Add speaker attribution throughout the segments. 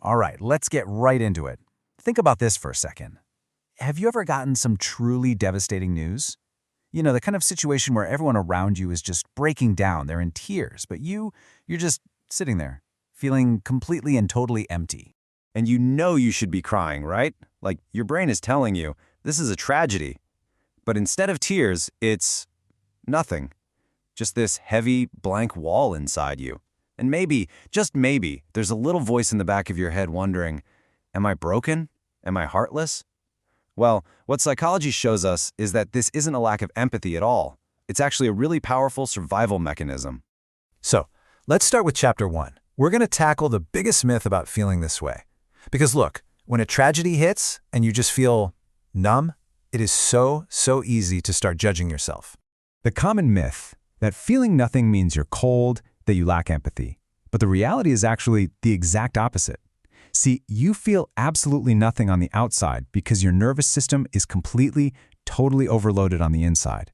Speaker 1: All right, let's get right into it. Think about this for a second. Have you ever gotten some truly devastating news? You know, the kind of situation where everyone around you is just breaking down, they're in tears, but you're just sitting there, feeling completely and totally empty.
Speaker 2: And you know you should be crying, right? Like your brain is telling you, this is a tragedy. But instead of tears, it's nothing. Just this heavy, blank wall inside you. And maybe, just maybe, there's a little voice in the back of your head wondering, am I broken? Am I heartless? Well, what psychology shows us is that this isn't a lack of empathy at all. It's actually a really powerful survival mechanism.
Speaker 1: So, let's start with chapter 1. We're going to tackle the biggest myth about feeling this way. Because look, when a tragedy hits and you just feel numb, it is so easy to start judging yourself. The common myth that feeling nothing means you're cold, that you lack empathy. But the reality is actually the exact opposite. See, you feel absolutely nothing on the outside because your nervous system is completely, totally overloaded on the inside.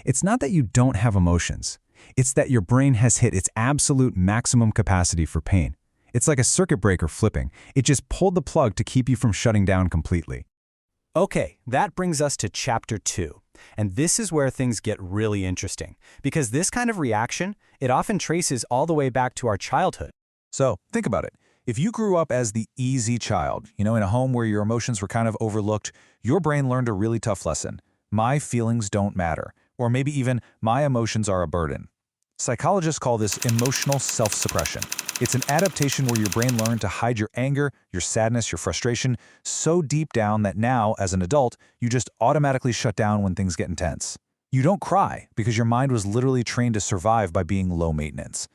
Speaker 1: It's not that you don't have emotions. It's that your brain has hit its absolute maximum capacity for pain. It's like a circuit breaker flipping. It just pulled the plug to keep you from shutting down completely. Okay, that brings us to chapter 2. And this is where things get really interesting, because this kind of reaction, it often traces all the way back to our childhood. So, think about it. If you grew up as the easy child, in a home where your emotions were kind of overlooked, your brain learned a really tough lesson. My feelings don't matter. Or maybe even, my emotions are a burden. Psychologists call this emotional self-suppression. It's an adaptation where your brain learned to hide your anger, your sadness, your frustration so deep down that now, as an adult, you just automatically shut down when things get intense. You don't cry because your mind was literally trained to survive by being low maintenance.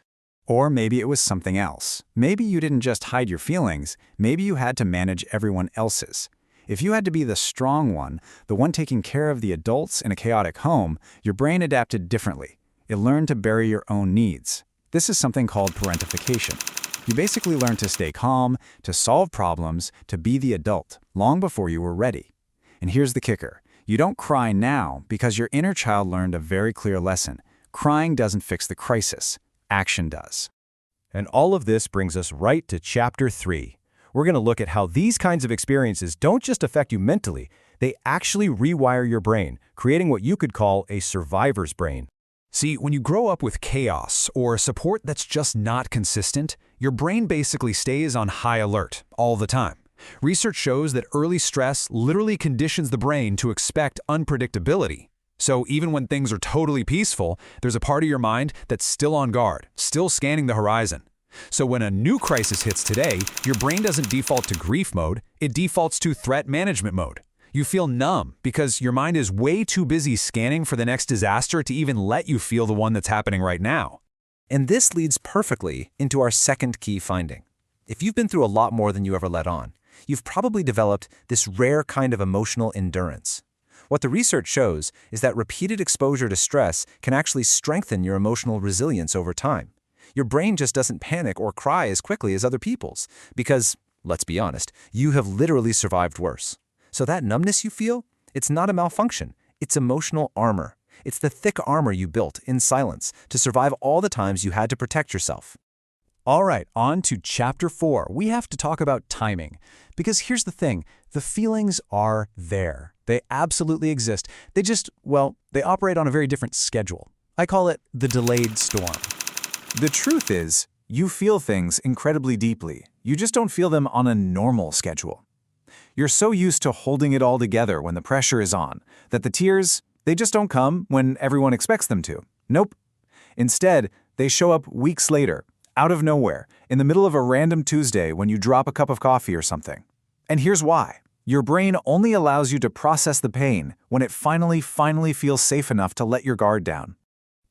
Speaker 3: Or maybe it was something else. Maybe you didn't just hide your feelings, maybe you had to manage everyone else's. If you had to be the strong one, the one taking care of the adults in a chaotic home, your brain adapted differently. It learned to bury your own needs. This is something called parentification. You basically learn to stay calm, to solve problems, to be the adult, long before you were ready. And here's the kicker. You don't cry now because your inner child learned a very clear lesson. Crying doesn't fix the crisis. Action does.
Speaker 2: And all of this brings us right to chapter 3. We're going to look at how these kinds of experiences don't just affect you mentally, they actually rewire your brain, creating what you could call a survivor's brain.
Speaker 1: See, when you grow up with chaos or support that's just not consistent, your brain basically stays on high alert all the time. Research shows that early stress literally conditions the brain to expect unpredictability. So even when things are totally peaceful, there's a part of your mind that's still on guard, still scanning the horizon. So when a new crisis hits today, your brain doesn't default to grief mode, it defaults to threat management mode. You feel numb because your mind is way too busy scanning for the next disaster to even let you feel the one that's happening right now. And this leads perfectly into our second key finding. If you've been through a lot more than you ever let on, you've probably developed this rare kind of emotional endurance. What the research shows is that repeated exposure to stress can actually strengthen your emotional resilience over time. Your brain just doesn't panic or cry as quickly as other people's because, let's be honest, you have literally survived worse. So that numbness you feel, it's not a malfunction. It's emotional armor. It's the thick armor you built in silence to survive all the times you had to protect yourself. All right, on to chapter 4. We have to talk about timing. Because here's the thing, the feelings are there. They absolutely exist. They just, well, they operate on a very different schedule. I call it the delayed storm. The truth is, you feel things incredibly deeply. You just don't feel them on a normal schedule. You're so used to holding it all together when the pressure is on, that the tears, they just don't come when everyone expects them to. Nope. Instead, they show up weeks later, out of nowhere, in the middle of a random Tuesday when you drop a cup of coffee or something. And here's why. Your brain only allows you to process the pain when it finally feels safe enough to let your guard down.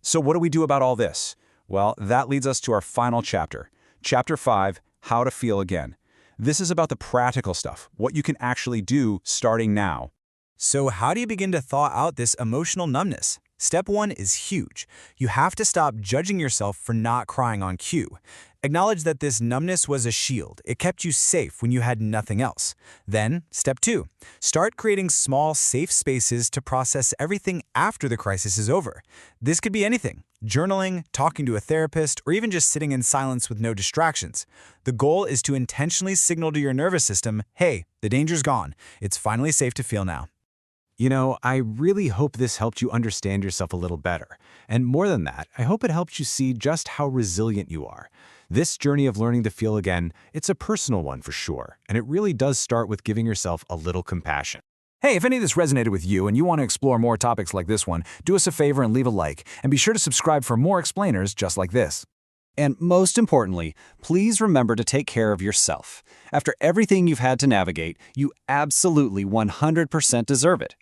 Speaker 1: So what do we do about all this? Well, that leads us to our final chapter. Chapter 5, How to Feel Again. This is about the practical stuff, what you can actually do starting now. So how do you begin to thaw out this emotional numbness?
Speaker 4: Step 1 is huge. You have to stop judging yourself for not crying on cue. Acknowledge that this numbness was a shield. It kept you safe when you had nothing else. Then, step 2, start creating small, safe spaces to process everything after the crisis is over. This could be anything: journaling, talking to a therapist, or even just sitting in silence with no distractions. The goal is to intentionally signal to your nervous system, hey, the danger's gone. It's finally safe to feel now.
Speaker 3: You know, I really hope this helped you understand yourself a little better. And more than that, I hope it helped you see just how resilient you are. This journey of learning to feel again, it's a personal one for sure, and it really does start with giving yourself a little compassion.
Speaker 1: Hey, if any of this resonated with you and you want to explore more topics like this one, do us a favor and leave a like, and be sure to subscribe for more explainers just like this.
Speaker 2: And most importantly, please remember to take care of yourself. After everything you've had to navigate, you absolutely 100% deserve it.